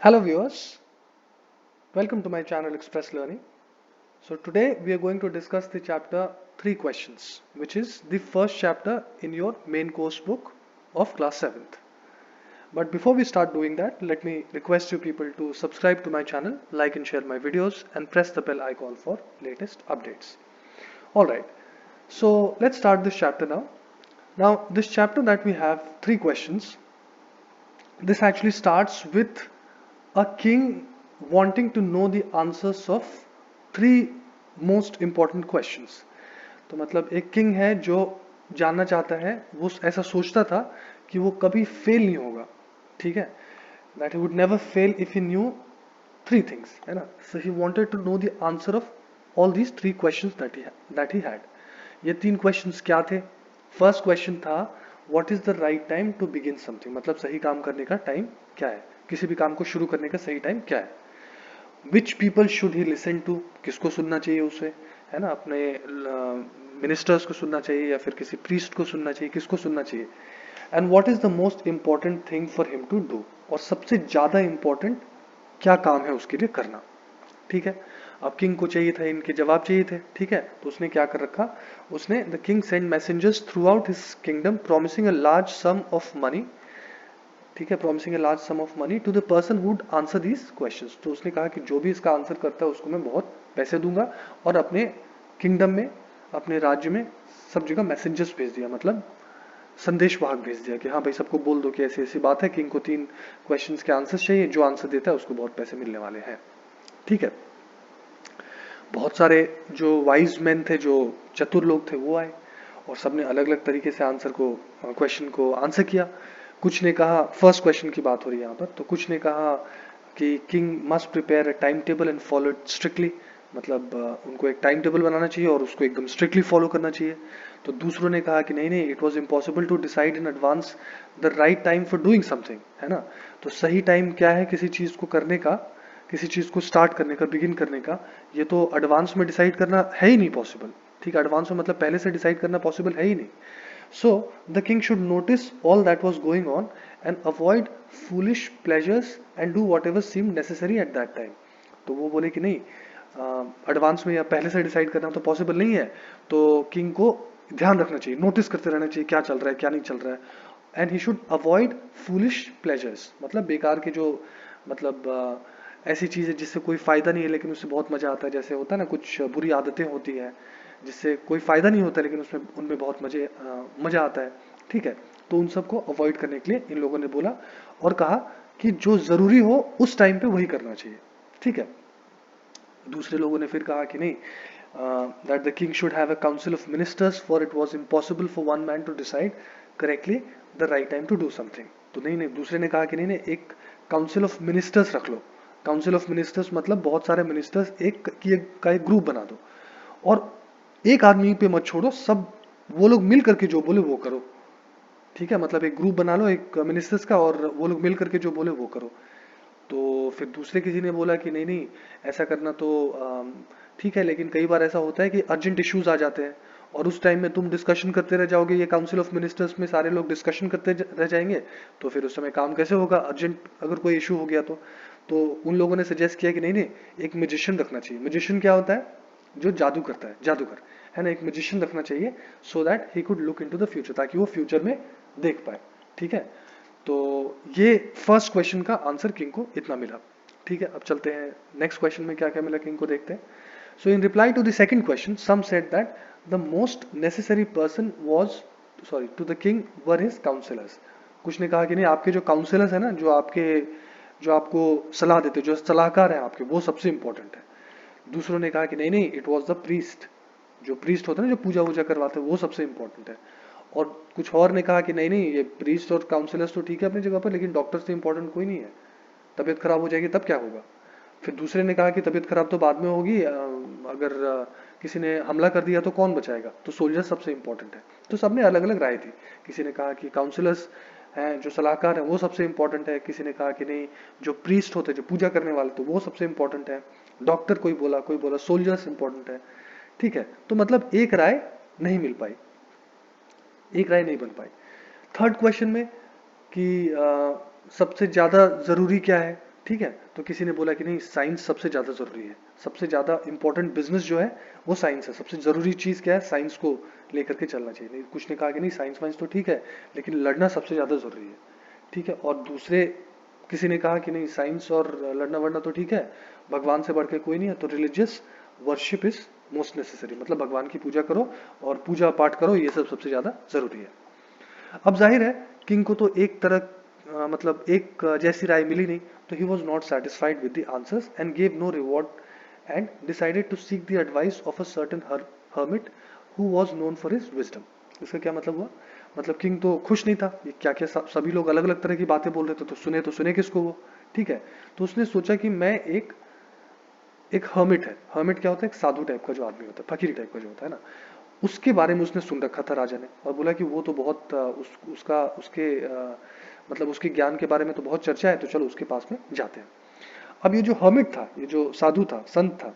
Hello viewers, welcome to my channel Express Learning. So today we are going to discuss the chapter 3 questions, which is the first chapter in your main course book of class 7th. But before we start doing that, let me request you people to subscribe to my channel, like and share my videos and press the bell icon for latest updates. Alright, so let's start this chapter now. Now this chapter that we have 3 questions, this actually starts with a king wanting to know the answers of three most important questions. तो मतलब एक king है जो जानना चाहता है, वो ऐसा सोचता था कि वो कभी फेल नहीं होगा, ठीक है, that he would never fail if he knew three things, है ना. So he wanted to know the answer of all these three questions that he had. ये तीन questions क्या थे? First question था what is the right time to begin something, मतलब सही काम करने का टाइम क्या है, किसी भी काम को शुरू करने का सही टाइम क्या है. Which people should he listen to, किसको सुनना चाहिए उसे, है ना, अपने मिनिस्टर्स को सुनना चाहिए या फिर किसी प्रीस्ट को सुनना चाहिए, किसको सुनना चाहिए. And what is the most important thing for him to do, और सबसे ज्यादा इंपॉर्टेंट क्या काम है उसके लिए करना. ठीक है, अब किंग को चाहिए था, इनके जवाब चाहिए थे. ठीक है, तो उसने क्या कर रखा, उसने the king send messengers throughout his kingdom promising a large sum of money. ठीक है, promising a large sum of money to the person would answer these questions. तो उसने कहा कि जो भी इसका आंसर करता है उसको मैं बहुत पैसे दूंगा, और अपने किंगडम में, अपने राज्य में सब जगह मैसेंजर्स भेज दिया, मतलब संदेश वाहक भेज दिया कि हाँ भाई सबको बोल दो कि ऐसी ऐसी बात है, किंग को 3 क्वेश्चंस के आंसर चाहिए, जो आंसर देता है उसको बहुत पैसे मिलने वाले हैं. ठीक है, बहुत सारे जो वाइज मैन थे, जो चतुर लोग थे, वो आए और सबने अलग अलग तरीके से आंसर को, क्वेश्चन को आंसर किया. कुछ ने कहा, फर्स्ट क्वेश्चन की बात हो रही है यहाँ पर, तो कुछ ने कहा कि king must prepare a time table and follow it strictly, मतलब उनको एक टाइम टेबल बनाना चाहिए और उसको एकदम स्ट्रिक्टली फॉलो करना चाहिए. तो दूसरों ने कहा कि नहीं नहीं, it was impossible to decide in advance the right time for doing something, है ना. तो सही टाइम क्या है किसी चीज को करने का, किसी चीज को स्टार्ट करने का, बिगिन करने का, ये तो एडवांस में डिसाइड करना है ही नहीं पॉसिबल. ठीक है, एडवांस में मतलब पहले से डिसाइड करना पॉसिबल है ही नहीं. So the king should notice all that was going on and avoid foolish pleasures and do whatever seemed necessary at that time. तो वो बोले कि नहीं, एडवांस में या पहले से डिसाइड करना तो पॉसिबल नहीं है, तो किंग को ध्यान रखना चाहिए, नोटिस करते रहना चाहिए क्या चल रहा है क्या नहीं चल रहा है. And he should avoid foolish pleasures, मतलब बेकार के जो, मतलब ऐसी चीजें जिससे कोई फायदा नहीं है लेकिन उससे बहुत मजा आता है, जैसे होता है ना कुछ बुरी आदतें होती है जिससे कोई फायदा नहीं होता लेकिन उसमें उनमें बहुत मजा आता है. ठीक है, तो उन सबको अवॉइड करने के लिए इन लोगों ने बोला और कहा कि जो जरूरी हो उस टाइम पे वही करना चाहिए. ठीक है, दूसरे लोगों ने फिर कहा कि नहीं, that the king should have a council of ministers for it was impossible for one man to decide correctly the right time to do something. तो नहीं नहीं, दूसरे ने कहा कि नहीं नहीं, एक काउंसिल ऑफ मिनिस्टर्स रख लो. काउंसिल ऑफ मिनिस्टर्स मतलब बहुत सारे मिनिस्टर्स का एक ग्रुप बना दो, और एक आदमी पे मत छोड़ो, सब वो लोग मिल करके जो बोले वो करो. ठीक है, मतलब एक ग्रुप बना लो एक मिनिस्टर्स का, और वो लोग मिल करके जो बोले वो करो. तो फिर दूसरे किसी ने बोला कि नहीं नहीं, ऐसा करना तो ठीक है, लेकिन कई बार ऐसा होता है कि अर्जेंट इश्यूज आ जाते हैं और उस टाइम में तुम डिस्कशन करते रह जाओगे, ये काउंसिल ऑफ मिनिस्टर्स में सारे लोग डिस्कशन करते रह जाएंगे, तो फिर उस समय काम कैसे होगा, अर्जेंट अगर कोई इशू हो गया तो उन लोगों ने सजेस्ट किया कि नहीं नहीं, एक म्यूजिशियन रखना चाहिए. म्यूजिशियन क्या होता है, जो जादू करता है, जादूगर, है ना, एक म्यूजिशियन रखना चाहिए, सो that he could look into the future, ताकि वो फ्यूचर में देख पाए. ठीक है, तो ये फर्स्ट क्वेश्चन का आंसर किंग को इतना मिला. ठीक है, अब चलते हैं नेक्स्ट क्वेश्चन में क्या क्या मिला किंग को, देखते हैं. So in reply to the second question some said that the most necessary person was, sorry, to the king or his counsellors. कुछ ने कहा कि नहीं, आपके जो काउंसिलर्स है ना, जो आपको सलाह देते, जो सलाहकार हैं आपके, वो सबसे इंपॉर्टेंट है. दूसरों ने कहा कि नहीं नहीं, इट वॉज द प्रीस्ट, जो प्रीस्ट होता है ना, जो पूजा वूजा करवाते हैं, वो सबसे इंपॉर्टेंट है. और कुछ और ने कहा कि नहीं नहीं, ये प्रीस्ट और काउंसलर्स तो ठीक है अपनी जगह पर, लेकिन डॉक्टर से इंपॉर्टेंट कोई नहीं है, तबीयत खराब हो जाएगी तब क्या होगा. फिर दूसरे ने कहा कि तबीयत खराब तो बाद में होगी, अगर किसी ने हमला कर दिया तो कौन बचाएगा, तो सोल्जर सबसे इंपॉर्टेंट है. तो सबने अलग अलग राय दी. किसी ने कहा कि काउंसलर्स हैं, जो सलाहकार हैं, वो सबसे इंपॉर्टेंट है. किसी ने कहा कि नहीं, जो प्रीस्ट होते हैं, जो पूजा करने वाले, तो वो सबसे इंपॉर्टेंट है. डॉक्टर कोई बोला सोल्जर्स इंपॉर्टेंट है. ठीक है, तो मतलब एक राय नहीं मिल पाई, एक राय नहीं बन पाई. थर्ड क्वेश्चन में कि सबसे ज्यादा जरूरी क्या है, ठीक है। तो किसी ने बोला कि नहीं साइंस सबसे ज़्यादा ज़रूरी है, सबसे ज़्यादा इंपॉर्टेंट बिजनेस जो है वो साइंस है, सबसे ज़रूरी चीज़ क्या है, साइंस को लेकर के चलना चाहिए। नहीं कुछ ने कहा कि नहीं साइंस वाइंस तो ठीक है लेकिन लड़ना सबसे ज़्यादा ज़रूरी है, ठीक है। और दूसरे किसी ने कहा कि नहीं साइंस और लड़ना वड़ना तो ठीक है, भगवान से बढ़ के कोई नहीं है, तो religious worship is most necessary, मतलब भगवान की पूजा करो और पूजा पाठ करो, ये सब सबसे ज़्यादा ज़रूरी है। अब जाहिर है किंग को तो एक तरह मतलब एक जैसी राय मिली नहीं, तो he was not satisfied with the answers and gave no reward and decided to seek the advice of a certain hermit who was known for his wisdom. इसका क्या मतलब हुआ, मतलब किंग तो खुश नहीं था, ये क्या क्या सभी लोग अलग अलग तरह की बातें बोल रहे थे, तो सुने किसको वो, ठीक है। तो उसने सोचा कि मैं एक हर्मिट है, हर्मिट क्या होता है, एक साधु टाइप का जो आदमी होता है, फकीर टाइप का जो होता है ना, उसके बारे में उसने सुन रखा था राजा ने, और बोला कि वो तो बहुत उसका उसके मतलब उसके ज्ञान के बारे में तो बहुत चर्चा है, तो चलो उसके पास में जाते हैं। अब ये जो हर्मिट था, ये जो साधु था, संत था,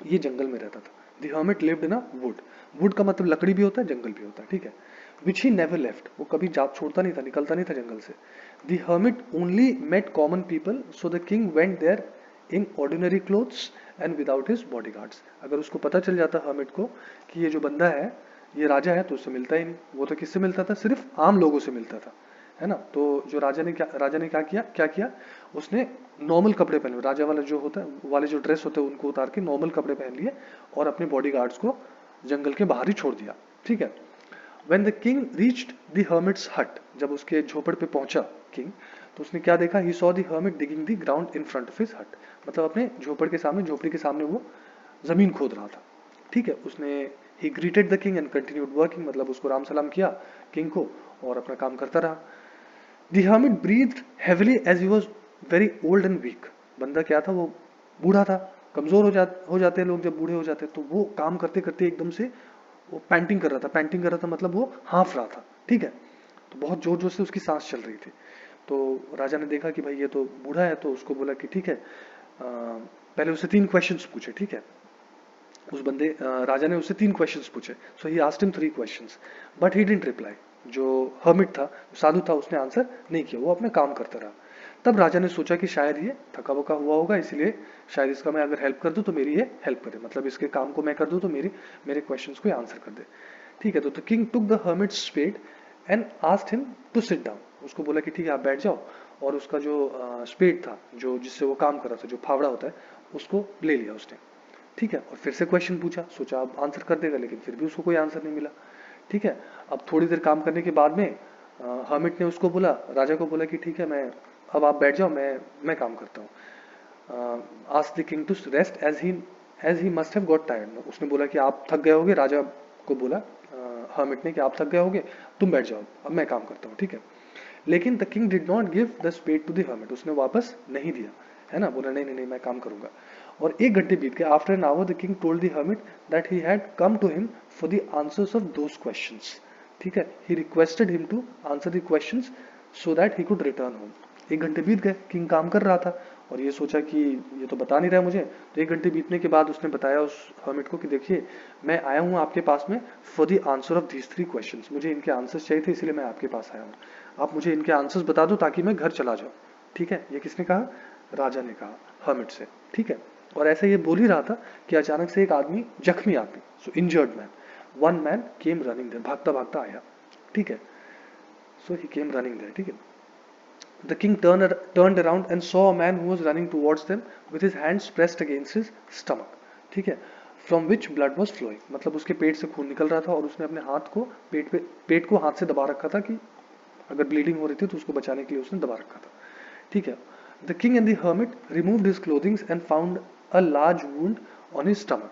ये जंगल में रहता था। The hermit lived in a would, would का मतलब लकड़ी भी होता है, जंगल भी होता है, ठीक है। विच ही नेवर लेफ्ट, वो कभी जाप छोड़ता नहीं था, निकलता नहीं था जंगल से। The hermit only met common people, so the king went there in ordinary clothes and without his bodyguards. अगर उसको पता चल जाता हर्मिट को कि ये जो बंदा है ये राजा है, तो उससे मिलता ही नहीं। वो तो किससे मिलता था, सिर्फ आम लोगों से मिलता था, है ना। तो जो राजा ने क्या किया, उसने नॉर्मल कपड़े पहने, राजा वाला जो होता है वाले जो ड्रेस होते हैं उनको उतार के नॉर्मल कपड़े पहन लिए और अपने बॉडीगार्ड्स को जंगल के बाहर ही छोड़ दिया, ठीक है। When the king reached the hermit's hut, जब उसके झोपड़ पे पहुंचा किंग, तो उसने क्या देखा, he saw the hermit digging the ground in front of his hut, मतलब अपने झोपड़ के सामने, झोपड़ी के सामने वो जमीन खोद रहा था, ठीक है। उसने he greeted the king and continued working, मतलब उसको राम सलाम किया किंग को और अपना काम करता रहा। The hermit breathed heavily as he was very old and weak, बंदा क्या था, वो बूढ़ा था, कमजोर हो जाते हैं लोग जब बूढ़े हो जाते हैं, तो वो काम करते करते एकदम से वो पैंटिंग कर रहा था, मतलब वो हाँफ रहा था, ठीक है। तो बहुत जोर जोर से उसकी सांस चल रही थी। तो राजा ने देखा कि भाई ये तो बूढ़ा है, तो उसको बोला कि ठीक है, पहले उससे 3 क्वेश्चंस पूछे, ठीक है। उस बंदे राजा ने उससे 3 क्वेश्चंस पूछे, so he asked him 3 questions, but he didn't reply. जो हर्मिट था, साधु था, उसने आंसर नहीं किया, वो अपना काम करता रहा। तब राजा ने सोचा कि शायद ये थका वका हुआ होगा, इसलिए शायद इसका मैं अगर हेल्प कर दूं तो मेरी ये हेल्प करे, मतलब इसके काम को मैं कर दूं तो मेरे क्वेश्चंस को आंसर कर दे, ठीक है। तो the king took the hermit's spade and asked him to sit down, उसको बोला कि ठीक है आप बैठ जाओ, और उसका जो स्पेड था, जो जिससे वो काम कर रहा था, जो फावड़ा होता है, उसको ले लिया उसने, ठीक है। और फिर से क्वेश्चन पूछा, सोचा अब आंसर कर देगा, लेकिन फिर भी उसको कोई आंसर नहीं मिला, ठीक है। अब थोड़ी देर काम करने के बाद में हर्मिट ने उसको बोला, राजा को बोला कि ठीक है, मैं अब आप बैठ जाओ, मैं काम करता हूँ। Asked the king to rest as he must have got tired, उसने बोला कि आप थक गए होगे, राजा को बोला हर्मिट ने कि आप थक गए होगे, तुम बैठ जाओ, अब मैं काम करता हूँ, ठीक है। लेकिन the king did not give the spade to the hermit, उसने वापस नहीं दिया, है ना, बोला नहीं नहीं नहीं मैं काम करूंगा। और 1 घंटे बीत गए। After an hour the king told the hermit that he had come to him for the answers of those questions, ठीक है। He requested him to answer the questions so that he could return home. 1 घंटे बीत गए, king काम कर रहा था और ये सोचा कि ये तो बता नहीं रहा मुझे। तो 1 घंटे बीतने के बाद उसने बताया उस हर्मिट को कि देखिए मैं आया हूँ आपके पास में for the answer of these 3 questions, मुझे इनके आंसर्स चाहिए थे, इसलिए मैं आपके पास आया हूँ, आप मुझे इनके आंसर्स बता दो ताकि मैं घर चला जाऊँ, ठीक है। ये किसने कहा, राजा ने कहा हर्मिट से, ठीक है। और ऐसे ये बोल ही रहा था कि अचानक से एक आदमी, जख्मी आदमी, so injured man, one man came running there, भागता भागता आया, ठीक है। So he came running there, ठीक है। The king turned around and saw a man who was running towards them with his hands pressed against his stomach, ठीक है, from which blood was flowing, मतलब उसके पेट से खून निकल रहा था और उसने अपने हाथ को पेट को हाथ से दबा रखा था कि अगर ब्लीडिंग हो रही थी तो उसको बचाने के लिए उसने दबा रखा था, ठीक है। The king and the hermit removed his clothings and found a large wound on his stomach.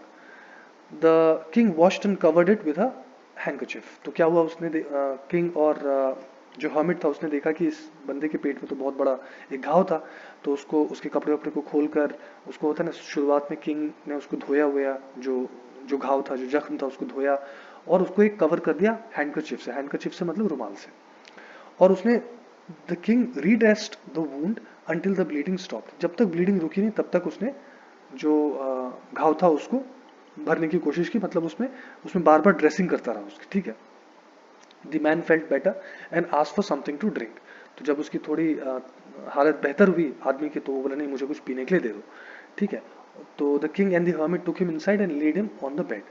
The king washed and covered it with a handkerchief. तो क्या हुआ, उसने किंग और जो हर्मिट था उसने देखा कि इस बंदे के पेट में तो बहुत बड़ा एक घाव था, तो उसको उसके कपड़े वपड़े को खोलकर, उसको होता है ना, शुरुआत में किंग ने उसको धोया हुआ, जो जो घाव था, जो जख्म था, उसको धोया और उसको एक कवर कर दिया हैंडकरचिफ से मतलब रुमाल से। और उसने the king redressed the wound until the bleeding stopped, जब तक ब्लीडिंग रुकी नहीं तब तक उसने जो घाव था उसको भरने की कोशिश की, मतलब उसमें उसमें बार बार ड्रेसिंग करता रहा उसकी, ठीक है। The man felt better and asked for something to drink. तो जब उसकी थोड़ी हालत बेहतर हुई आदमी की, तो वो बोला नहीं मुझे कुछ पीने के लिए दे दो, ठीक है। तो the king and the hermit took him inside and led him on the bed.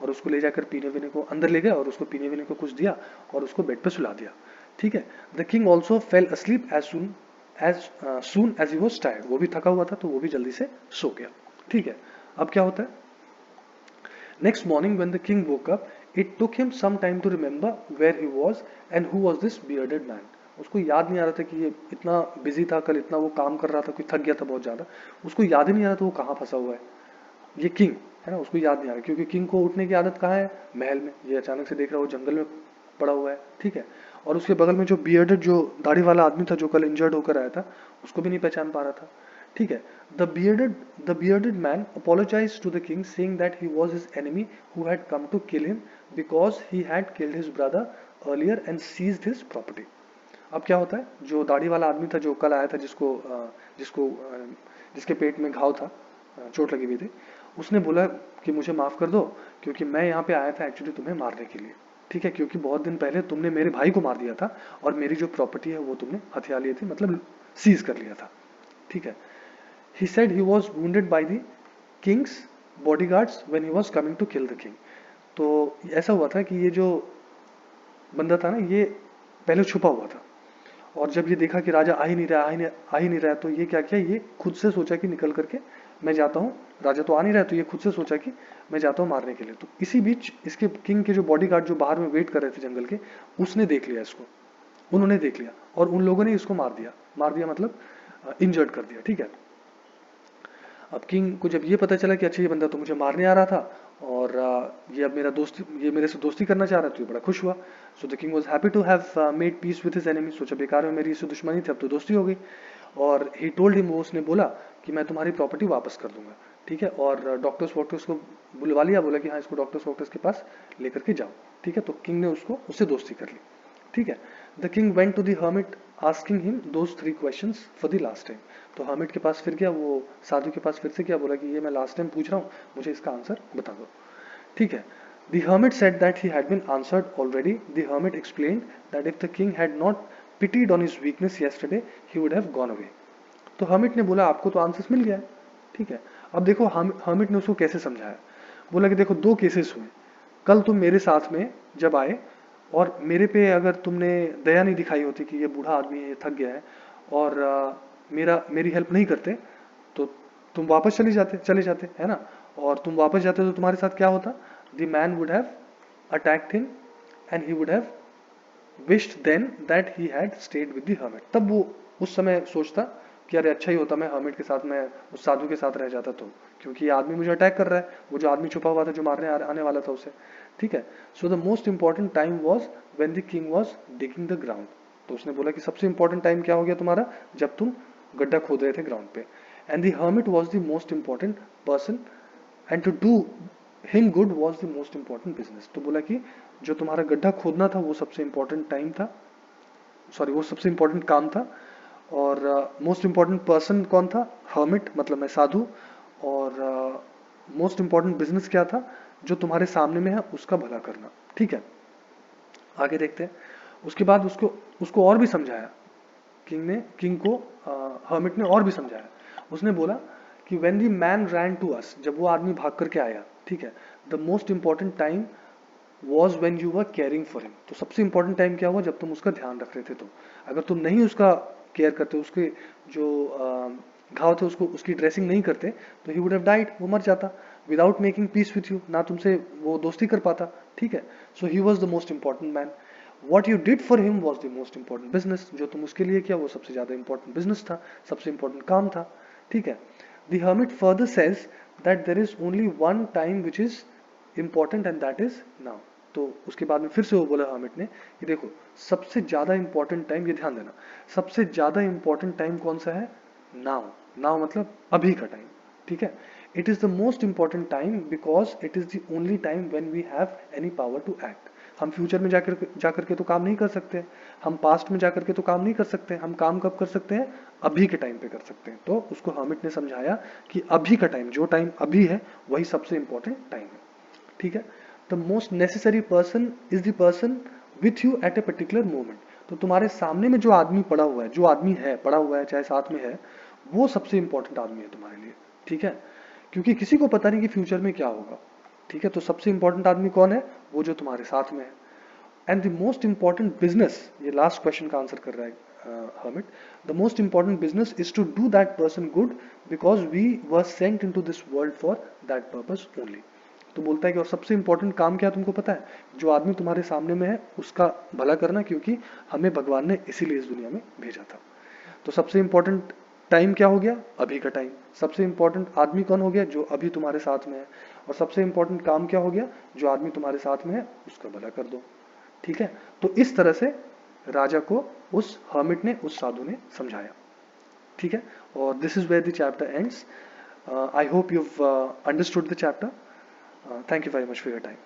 और उसको ले जाकर पीने वीने को अंदर ले गया और उसको पीने वीने को कुछ दिया और उसको बेड पे सुला दिया, ठीक है। The king also fell asleep soon as he was tired. वो भी थका हुआ था तो वो भी जल्दी से सो गया, ठीक है। अब क्या होता है, next morning when the king woke up it took him some time to remember where he was and who was this bearded man. उसको याद नहीं आ रहा था कि ये इतना बिजी था, कल इतना वो काम कर रहा था, कोई थक गया था बहुत ज्यादा, उसको याद ही नहीं आ रहा था वो कहाँ फंसा हुआ है, ये किंग है ना, उसको याद नहीं आ रहा क्योंकि किंग को उठने की आदत कहाँ है, महल में। ये अचानक से देख रहा है वो जंगल में पड़ा हुआ है, ठीक है। और उसके बगल में जो बियर्डेड जो दाढ़ी वाला आदमी था जो कल इंजर्ड होकर आया था, उसको भी नहीं पहचान पा रहा था, ठीक है। The bearded man apologised to the king saying that he was his enemy who had come to kill him because he had killed his brother earlier and seized his property. अब क्या होता है, जो दाढ़ी वाला आदमी था जो कल आया था, जिसको जिसके पेट में घाव था, चोट लगी हुई थी, उसने बोला कि मुझे माफ कर दो क्योंकि मैं यहाँ पे आया था एक्चुअली तुम्हें मारने के लिए, ठीक है। क्योंकि बहुत दिन पहले तुमने मेरे भाई को मार दिया था और मेरी जो प्रॉपर्टी है वो तुमने हथिया ली थी, मतलब सीज कर लिया था, ठीक है। He said he was wounded by the king's bodyguards when he was coming to kill the king। तो ऐसा हुआ था कि ये जो बंदा था ना, ये पहले छुपा हुआ था और जब ये देखा कि राजा आ ही नहीं रहा, आ ही नहीं रहा, तो ये क्या किया, ये खुद से सोचा कि निकल करके मैं जाता हूँ, राजा तो आ नहीं रहा, तो ये खुद से सोचा कि मैं जाता हूँ मारने के लिए। तो इसी बीच इसके किंग के जो बॉडीगार्ड जो बाहर में वेट कर रहे थे जंगल के, उसने देख लिया इसको, उन्होंने देख लिया और उन लोगों ने इसको मार दिया मतलब इंजर्ड कर दिया, ठीक है। अब किंग को जब ये पता चला कि अच्छा ये बंदा तो मुझे मारने आ रहा था और ये अब ये मेरे से दोस्ती करना चाह रहा है, तो ये बड़ा खुश हुआ। So the king was happy to have made peace with his enemy. सोचा बेकार में मेरी इससे दुश्मनी थी, अब तो दोस्ती हो गई। और ही टोल्ड हिम, वो उसने बोला कि मैं तुम्हारी प्रॉपर्टी वापस कर दूंगा, ठीक है। और डॉक्टर्स वॉक्टर्स को बुलवा लिया, बोला कि हाँ इसको डॉक्टर्स वॉक्टर्स के पास लेकर के जाओ, ठीक है। तो किंग ने उससे दोस्ती कर ली, ठीक है। The king went to the hermit asking him those 3 questions for the last time. तो हर्मिट के पास फिर गया, वो साधु के पास फिर से क्या बोला कि ये मैं लास्ट टाइम पूछ रहा हूँ, मुझे इसका आंसर बता दो, ठीक है। The hermit said that he had been answered already. The hermit explained that if the king had not pitied on his weakness yesterday he would have gone away. तो हर्मिट ने बोला आपको तो आंसर्स मिल गया है, ठीक है। अब देखो हर्मिट ने उसको कैसे समझाया, बोला कि देखो 2 केसेस हुए, कल तुम मेरे साथ में जब आए और मेरे पे अगर तुमने दया नहीं दिखाई होती कि ये बूढ़ा आदमी है, ये थक गया है और मेरी हेल्प नहीं करते, तो तुम वापस चले जाते है ना। और तुम वापस जाते तो तुम्हारे साथ क्या होता, the man would have attacked him and he would have wished then that he had stayed with the hermit. तब वो उस समय सोचता कि अरे अच्छा ही होता मैं हर्मिट के साथ, मैं उस साधु के साथ रह जाता, तो क्योंकि ये आदमी मुझे अटैक कर रहा है, वो जो आदमी छुपा हुआ था जो मारने आने वाला था उसे, ठीक है। So the most important time was when the king was digging the ground. तो उसने बोला कि सबसे इंपॉर्टेंट टाइम क्या हो गया तुम्हारा, जब तुम गड्ढा खोद रहे थे ग्राउंड पे। And the hermit was the most important person and to do him good was the most important business. तो बोला कि जो तुम्हारा गड्ढा खोदना था वो सबसे इंपॉर्टेंट टाइम था, सॉरी वो सबसे इंपॉर्टेंट काम था। और मोस्ट इंपॉर्टेंट पर्सन कौन था, हर्मिट मतलब मैं साधु। और मोस्ट इंपॉर्टेंट बिजनेस क्या था, जो तुम्हारे सामने में है उसका भला करना, ठीक है। आगे देखते हैं। उसके बाद उसको उसको और भी समझाया, किंग को हर्मिट ने और भी समझाया। उसने बोला कि when the man ran to us, जब वो आदमी भाग करके आया, ठीक है, the most important time was when you were caring for him. तो सबसे इंपॉर्टेंट टाइम क्या हुआ, जब तुम उसका ध्यान रख रहे थे। तो अगर तुम नहीं उसका केयर करते, उसके जो घाव थे उसको उसकी ड्रेसिंग नहीं करते, तो ही वुड हैव डाइड, वो मर जाता without making peace with you, ना तुमसे वो दोस्ती कर पाता, ठीक है। So he was the most important man. What you did for him was the most important business. जो तुम उसके लिए किया वो सबसे ज्यादा इंपॉर्टेंट बिजनेस था, सबसे इंपॉर्टेंट काम था, ठीक है। The hermit further says that there is only one time which is important and that is now. तो उसके बाद में फिर से वो बोला हर्मिट ने कि देखो सबसे ज्यादा इंपॉर्टेंट टाइम, ये ध्यान देना, सबसे ज्यादा इंपॉर्टेंट टाइम कौन सा है, नाउ। नाउ मतलब अभी का टाइम, ठीक है। It is the most important time because it is the only time when we have any power to act. हम फ्यूचर में जाकर के तो काम नहीं कर सकते, हम पास्ट में जाकर के तो काम नहीं कर सकते, हम काम कब कर सकते हैं, अभी के टाइम पे कर सकते हैं। तो उसको हर्मिट ने समझाया कि अभी का टाइम, जो टाइम अभी है वही सबसे इंपॉर्टेंट टाइम है, ठीक है। The most necessary person is the person with you at a particular moment. तो तुम्हारे सामने में जो आदमी पड़ा हुआ है, जो आदमी है पड़ा हुआ है चाहे साथ में है, वो सबसे इंपॉर्टेंट आदमी है तुम्हारे लिए, ठीक है, क्योंकि किसी को पता नहीं कि फ्यूचर में क्या होगा, ठीक है। तो सबसे इंपॉर्टेंट आदमी कौन है? वो जो तुम्हारे साथ में है। And the most important business, ये लास्ट क्वेश्चन का आंसर कर रहा है hermit, the most important business is to do that person good because we were sent into this world for that purpose only. तो बोलता है कि और सबसे इंपॉर्टेंट काम क्या है तुमको पता है? जो आदमी तुम्हारे सामने में है उसका भला करना, क्योंकि हमें भगवान ने इसीलिए इस दुनिया में भेजा था। तो सबसे इंपॉर्टेंट टाइम क्या हो गया? अभी का टाइम। सबसे इंपॉर्टेंट आदमी कौन हो गया? जो अभी तुम्हारे साथ में है। और सबसे इंपॉर्टेंट काम क्या हो गया? जो आदमी तुम्हारे साथ में है उसका भला कर दो, ठीक है। तो इस तरह से राजा को उस हर्मिट ने, उस साधु ने समझाया, ठीक है। और this is where the chapter ends. I hope you understood the chapter. Thank you very much for your time.